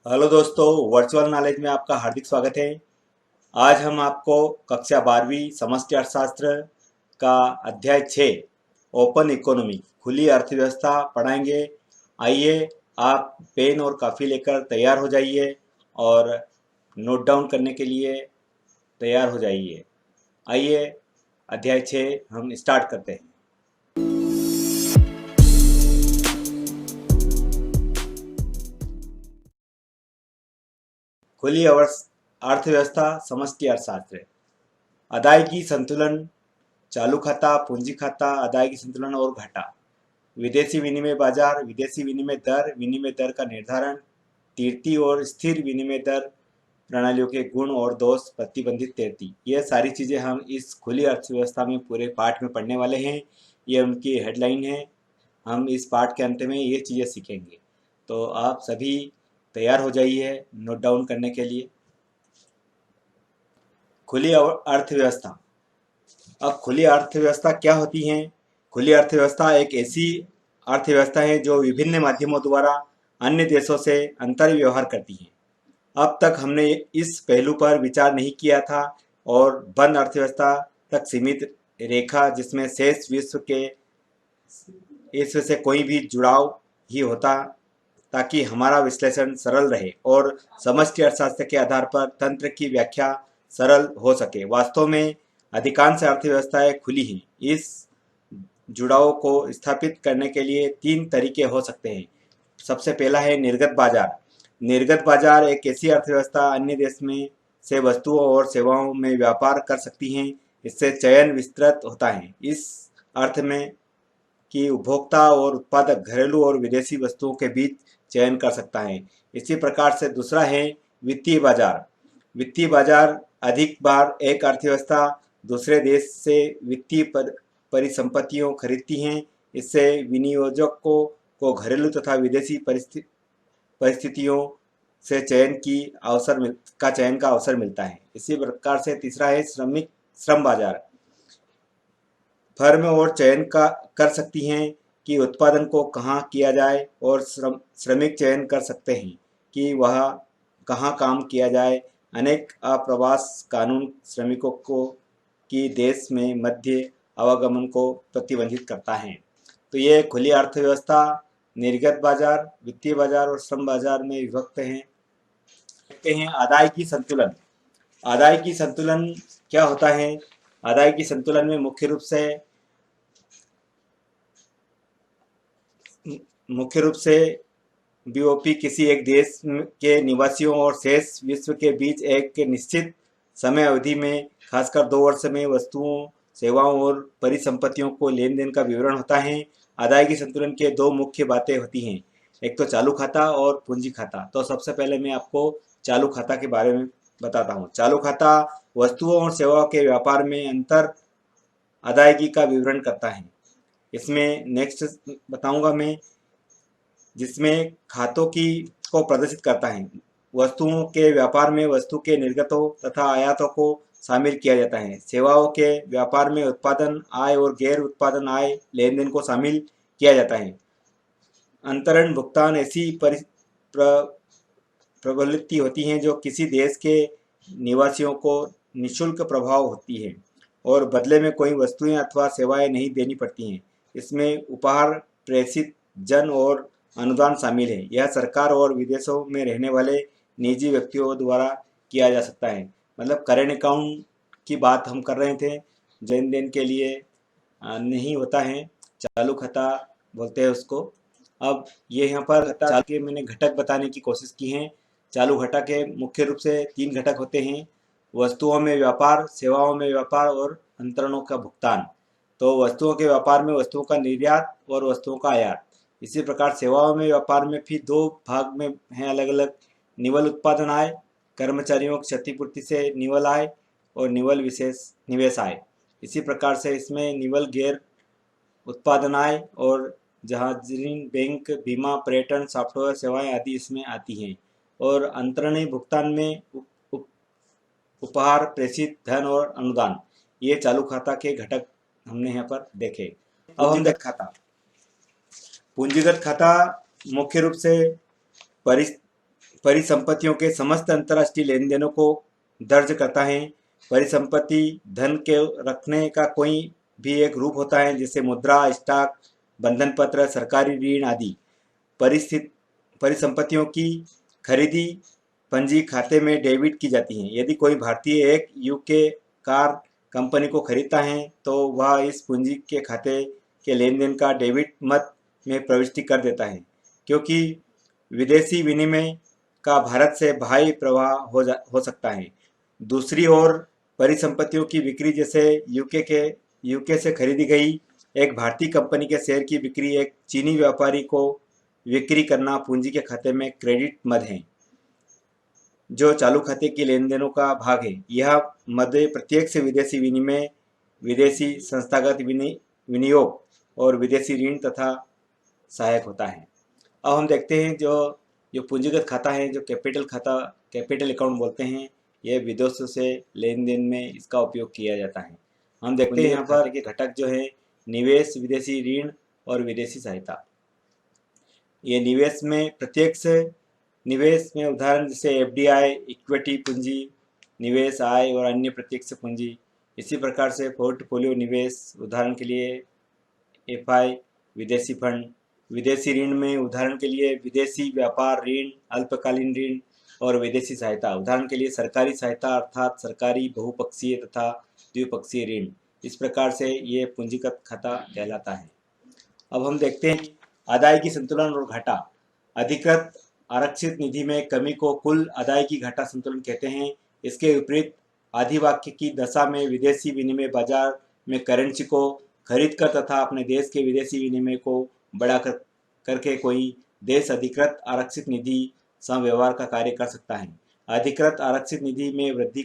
Hello दोस्तों, virtual knowledge में आपका हार्दिक स्वागत है। आज हम आपको कक्षा 12वीं समष्टि अर्थशास्त्र का अध्याय 6 ओपन इकोनॉमी खुली अर्थव्यवस्था पढ़ाएंगे। आइए, आप पेन और काफ़ी लेकर तैयार हो जाइए और नोट डाउन करने के लिए तैयार हो जाइए। आइए, अध्याय 6 हम स्टार्ट करते हैं। खुली अर्थव्यवस्था समष्टि अर्थशास्त्र। अदायगी संतुलन, चालू खाता, पूंजी खाता, अदायगी संतुलन और घाटा, विदेशी विनिमय बाजार, विनिमय दर का निर्धारण, तीर्थी और स्थिर विनिमय दर प्रणालियों के गुण और दोष, प्रतिबंधित तैरती, ये सारी चीज़ें हम इस खुली अर्थव्यवस्था में पूरे पाठ में पढ़ने वाले हैं। ये उनकी हेडलाइन है। हम इस पाठ के अंत में ये चीज़ें सीखेंगे, तो आप सभी तैयार हो जाइए नोट डाउन करने के लिए। खुली अर्थव्यवस्था। अब खुली अर्थव्यवस्था क्या होती है? खुली अर्थव्यवस्था एक ऐसी अर्थव्यवस्था है जो विभिन्न माध्यमों द्वारा अन्य देशों से अंतर व्यवहार करती है। अब तक हमने इस पहलू पर विचार नहीं किया था और बंद अर्थव्यवस्था तक सीमित रेखा, जिसमें शेष विश्व से कोई भी जुड़ाव ही होता, ताकि हमारा विश्लेषण सरल रहे और समष्टि अर्थशास्त्र के आधार पर तंत्र की व्याख्या सरल हो सके। वास्तव में अधिकांश अर्थव्यवस्थाएं खुली हैं। इस जुड़ाव को स्थापित करने के लिए 3 तरीके हो सकते हैं। सबसे पहला है निर्गत बाजार। निर्गत बाजार एक ऐसी अर्थव्यवस्था अन्य देश में से वस्तुओं और सेवाओं में व्यापार कर सकती हैं। इससे चयन विस्तृत होता है, इस अर्थ में कि उपभोक्ता और उत्पादक घरेलू और विदेशी वस्तुओं के बीच चयन कर सकता है। इसी प्रकार से दूसरा है वित्तीय बाजार। वित्तीय बाजार अधिक बार एक अर्थव्यवस्था दूसरे देश से वित्तीय परिसंपत्तियों खरीदती हैं। इससे विनियोजकों को घरेलू तथा विदेशी परिस्थितियों से चयन का अवसर मिलता है। इसी प्रकार से तीसरा है श्रम बाजार। फर्म और चयन कर सकती हैं कि उत्पादन को कहाँ किया जाए और श्रमिक चयन कर सकते हैं कि वह कहाँ काम किया जाए। अनेक अप्रवास कानून श्रमिकों को की देश में मध्य आवागमन को प्रतिबंधित करता है। तो ये खुली अर्थव्यवस्था निर्गत बाजार, वित्तीय बाजार और श्रम बाजार में विभक्त हैं। देखते हैं आदायगी संतुलन। आदायगी संतुलन क्या होता है? आदायगी संतुलन में मुख्य रूप से बीओपी किसी एक देश के निवासियों और शेष विश्व के बीच एक निश्चित समय अवधि में, खासकर 2 वर्ष में, वस्तुओं, सेवाओं और परिसंपत्तियों को लेन देन का विवरण होता है। अदायगी संतुलन के 2 मुख्य बातें होती हैं, एक तो चालू खाता और पूंजी खाता। तो सबसे पहले मैं आपको चालू खाता के बारे में बताता हूँ। चालू खाता वस्तुओं और सेवाओं के व्यापार में अंतर अदायगी का विवरण करता है। इसमें नेक्स्ट बताऊंगा मैं, जिसमें खातों को प्रदर्शित करता है। वस्तुओं के व्यापार में वस्तु के निर्गतों तथा आयातों को शामिल किया जाता है। सेवाओं के व्यापार में उत्पादन आय और गैर उत्पादन आय लेन देन को शामिल किया जाता है। अंतरण भुगतान ऐसी प्रवृत्ति होती है जो किसी देश के निवासियों को निःशुल्क प्रभाव होती है और बदले में कोई वस्तुएं अथवा सेवाएं नहीं देनी पड़ती हैं। इसमें उपहार, प्रेषित जन और अनुदान शामिल है। यह सरकार और विदेशों में रहने वाले निजी व्यक्तियों द्वारा किया जा सकता है। मतलब करेंट अकाउंट की बात हम कर रहे थे, लेन देन के लिए नहीं होता है, चालू खाता बोलते हैं उसको। अब ये यहाँ पर चालू के मैंने घटक बताने की कोशिश की है। चालू घटक के मुख्य रूप से 3 घटक होते हैं: वस्तुओं में व्यापार, सेवाओं में व्यापार और अंतरणों का भुगतान। तो वस्तुओं के व्यापार में वस्तुओं का निर्यात और वस्तुओं का आयात। इसी प्रकार सेवाओं में व्यापार में भी 2 भाग में हैं अलग अलग: निवल उत्पादन आय, कर्मचारियों की क्षतिपूर्ति से निवल आय, और निवल निवेश आय। इसी प्रकार से इसमें निवल गैर उत्पादन आय और जहाँ ऋण, बैंक, बीमा, पर्यटन, सॉफ्टवेयर सेवाएं आदि इसमें आती हैं। और अंतरणीय भुगतान में उपहार, प्रेषित धन और अनुदान, ये चालू खाता के घटक हमने यहाँ पर देखे। अब हम देख खाता। पूंजीगत खाता मुख्य रूप से परिसंपत्तियों के समस्त अंतर्राष्ट्रीय लेन देनों को दर्ज करता है। परिसंपत्ति धन के रखने का कोई भी एक रूप होता है, जैसे मुद्रा, स्टॉक, बंधन पत्र, सरकारी ऋण आदि। परिसंपत्तियों की खरीदी पंजी खाते में डेबिट की जाती है। यदि कोई भारतीय एक यूके कार कंपनी को खरीदता है तो वह इस पूंजी के खाते के लेन देन का डेबिट मद में प्रविष्टि कर देता है, क्योंकि विदेशी विनिमय का भारत से बाह्य प्रवाह हो सकता है। दूसरी ओर परिसंपत्तियों की बिक्री, जैसे यूके से खरीदी गई एक भारतीय कंपनी के शेयर की बिक्री एक चीनी व्यापारी को बिक्री करना पूंजी के खाते में क्रेडिट मद है, जो चालू खाते के लेन देनों का भाग है। यह मद प्रत्येक से विदेशी विनिमय, विदेशी संस्थागत विनियोग और विदेशी ऋण तथा सहायक होता है। अब हम देखते हैं जो पूंजीगत खाता है, जो कैपिटल अकाउंट बोलते हैं, यह विदेशों से लेन देन में इसका उपयोग किया जाता है। हम देखते हैं यहाँ पर के घटक जो है निवेश, विदेशी ऋण और विदेशी सहायता। ये निवेश में प्रत्यक्ष निवेश में उदाहरण जैसे एफडीआई, इक्विटी पूंजी निवेश, आय और अन्य प्रत्यक्ष पूंजी। इसी प्रकार से पोर्टफोलियो निवेश, उदाहरण के लिए एफआई, विदेशी फंड। विदेशी ऋण में उदाहरण के लिए विदेशी व्यापार ऋण, अल्पकालीन ऋण और विदेशी सहायता, उदाहरण के लिए सरकारी सहायता अर्थात सरकारी, बहुपक्षीय तथा द्विपक्षीय ऋण। इस प्रकार से ये पूंजीगत खाता कहलाता है। अब हम देखते हैं अदायगी संतुलन और घाटा। अधिकृत आरक्षित निधि में कमी को कुल अदायगी घाटा संतुलन कहते हैं। इसके विपरीत अधिवाक्य की दशा में विदेशी विनिमय बाजार में करेंसी को खरीद कर तथा अपने देश के विदेशी विनिमय को बढ़ा करके कोई देश अधिकृत आरक्षित निधि समव्यवहार का कार्य कर सकता है। अधिकृत आरक्षित निधि में वृद्धि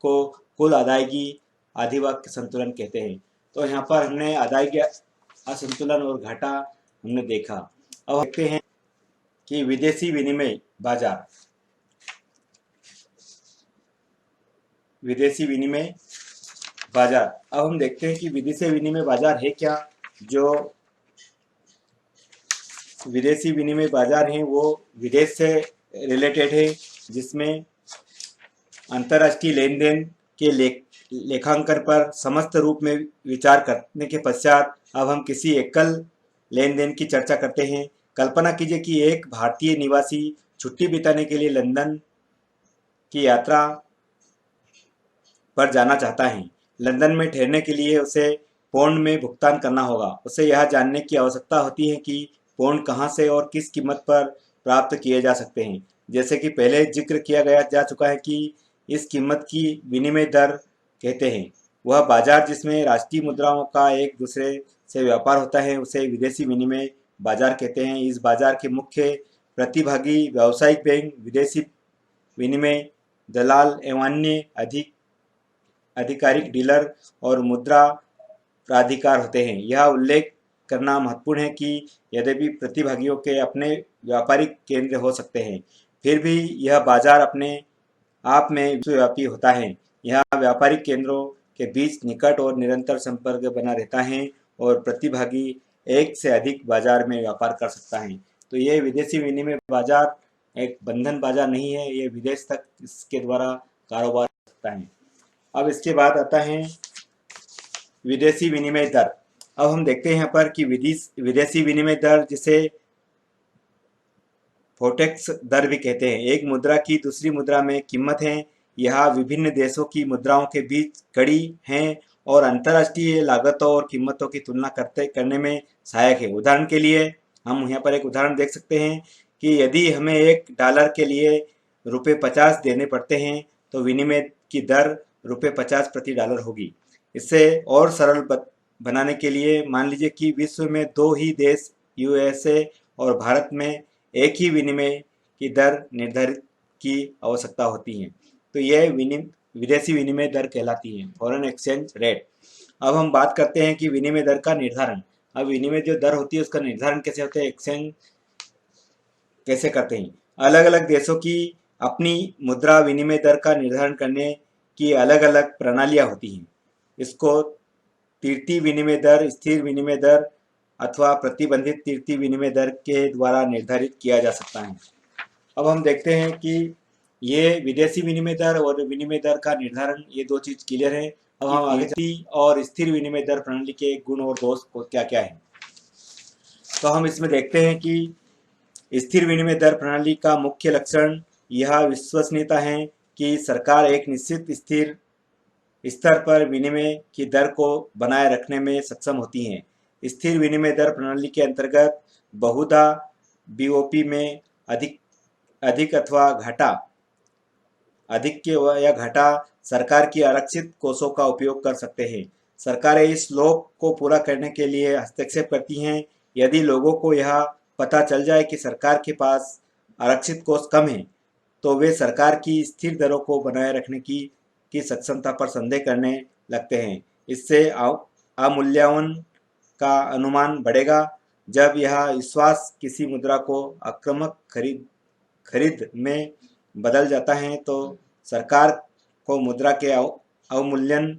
को कुल अदायगी अधिवाक्य संतुलन कहते हैं। तो यहाँ पर हमने अदायगी असंतुलन और घाटा हमने देखा। अब देखते हैं कि विदेशी विनिमय बाजार। विदेशी विनिमय बाजार, अब हम देखते हैं कि विदेशी विनिमय बाजार है क्या। जो विदेशी विनिमय बाजार हैं वो विदेश से रिलेटेड है, जिसमें अंतर्राष्ट्रीय लेन देन के लेखांकन पर समस्त रूप में विचार करने के पश्चात अब हम किसी एकल लेन देन की चर्चा करते हैं। कल्पना कीजिए कि एक भारतीय निवासी छुट्टी बिताने के लिए लंदन की यात्रा पर जाना चाहता है। लंदन में ठहरने के लिए उसे पौंड में भुगतान करना होगा। उसे यह जानने की आवश्यकता होती है कि पौंड कहाँ से और किस कीमत पर प्राप्त किए जा सकते हैं। जैसे कि पहले जिक्र किया जा चुका है कि इस कीमत की विनिमय दर कहते हैं। वह बाजार जिसमें राष्ट्रीय मुद्राओं का एक दूसरे से व्यापार होता है उसे विदेशी विनिमय बाजार कहते हैं। इस बाजार के मुख्य प्रतिभागी व्यावसायिक बैंक, विदेशी विनिमय दलाल एवं अन्य आधिकारिक डीलर और मुद्रा प्राधिकार होते हैं। यह उल्लेख करना महत्वपूर्ण है कि यद्यपि प्रतिभागियों के अपने व्यापारिक केंद्र हो सकते हैं, फिर भी यह बाजार अपने आप में विश्वव्यापी होता है। यहाँ व्यापारिक केंद्रों के बीच निकट और निरंतर संपर्क बना रहता है और प्रतिभागी एक से अधिक बाजार में व्यापार कर सकता है। तो ये विदेशी विनिमय बाजार एक बंधन बाजार नहीं है, ये विदेश तक इसके द्वारा कारोबार कर सकता है। अब इसके बाद आता है विदेशी विनिमय दर। अब हम देखते हैं यहाँ पर कि विदेशी विनिमय दर जिसे फोटेक्स दर भी कहते हैं, एक मुद्रा की दूसरी मुद्रा में कीमत है। यह विभिन्न देशों की मुद्राओं के बीच कड़ी है और अंतर्राष्ट्रीय लागतों और कीमतों की तुलना करने में सहायक है। उदाहरण के लिए हम यहाँ पर एक उदाहरण देख सकते हैं कि यदि हमें $1 के लिए ₹50 देने पड़ते हैं तो विनिमय की दर ₹50 प्रति डॉलर होगी। इससे और सरल बनाने के लिए मान लीजिए कि विश्व में 2 ही देश यूएसए और भारत में एक ही विनिमय की दर निर्धारित की आवश्यकता होती है, तो यह विदेशी विनिमय दर कहलाती है, फॉरेन एक्सचेंज रेट। अब हम बात करते हैं कि विनिमय दर का निर्धारण। अब विनिमय जो दर होती है उसका निर्धारण कैसे होता है, एक्सचेंज कैसे करते हैं। अलग अलग देशों की अपनी मुद्रा विनिमय दर का निर्धारण करने की अलग अलग प्रणालियाँ होती हैं। इसको तीर्थी विनिमय दर, स्थिर विनिमय दर अथवा प्रतिबंधित तीर्थी विनिमय दर के द्वारा निर्धारित किया जा सकता है। अब हम देखते हैं कि ये विदेशी विनिमय दर और विनिमय दर का निर्धारण, ये दो चीज क्लियर है। अब हम आगे और स्थिर विनिमय दर प्रणाली के गुण और दोष क्या क्या है। तो हम इसमें देखते हैं कि स्थिर विनिमय दर प्रणाली का मुख्य लक्षण यह विश्वसनीयता है कि सरकार एक निश्चित स्थिर स्तर पर विनिमय की दर को बनाए रखने में सक्षम होती हैं। स्थिर विनिमय दर प्रणाली के अंतर्गत बहुधा बीओपी में अधिक अधिक अथवा घाटा अधिक के या घाटा सरकार की आरक्षित कोषों का उपयोग कर सकते हैं। सरकारें इस लोक को पूरा करने के लिए हस्तक्षेप करती हैं। यदि लोगों को यह पता चल जाए कि सरकार के पास आरक्षित कोष कम है, तो वे सरकार की स्थिर दरों को बनाए रखने की सक्षमता पर संदेह करने लगते हैं। इससे अवमूल्यन का अनुमान बढ़ेगा। जब यह विश्वास किसी मुद्रा को आक्रामक खरीद में बदल जाता है, तो सरकार को मुद्रा के अवमूल्यन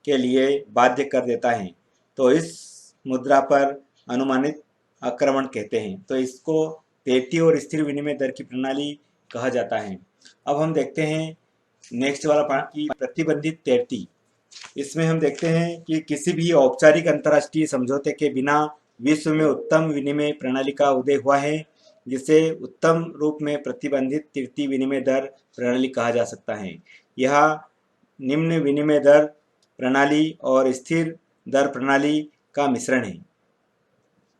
के लिए बाध्य कर देता है। तो इस मुद्रा पर अनुमानित आक्रमण कहते हैं। तो इसको तैरती और स्थिर विनिमय दर की प्रणाली कहा जाता है। अब हम देखते हैं नेक्स्ट वाला पार्ट की प्रतिबंधित तैरती। इसमें हम देखते हैं कि किसी भी औपचारिक अंतर्राष्ट्रीय समझौते के बिना विश्व में उत्तम विनिमय प्रणाली का उदय हुआ है, जिसे उत्तम रूप में प्रतिबंधित तैरती विनिमय दर प्रणाली कहा जा सकता है। यह निम्न विनिमय दर प्रणाली और स्थिर दर प्रणाली का मिश्रण है।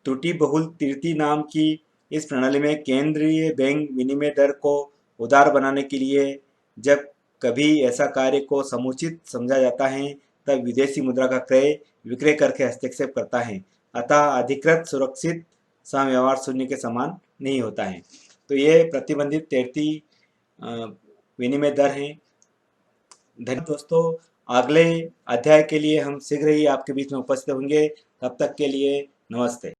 त्रुटि बहुल तैरती नाम की इस प्रणाली में केंद्रीय बैंक विनिमय दर को उदार बनाने के लिए जब कभी ऐसा कार्य को समुचित समझा जाता है, तब विदेशी मुद्रा का क्रय विक्रय करके हस्तक्षेप करता है। अतः अधिकृत सुरक्षित समव्यवहार शून्य के समान नहीं होता है। तो ये प्रतिबंधित तैरती विनिमय दर है। धन्यवाद दोस्तों। अगले अध्याय के लिए हम शीघ्र ही आपके बीच में उपस्थित होंगे। तब तक के लिए नमस्ते।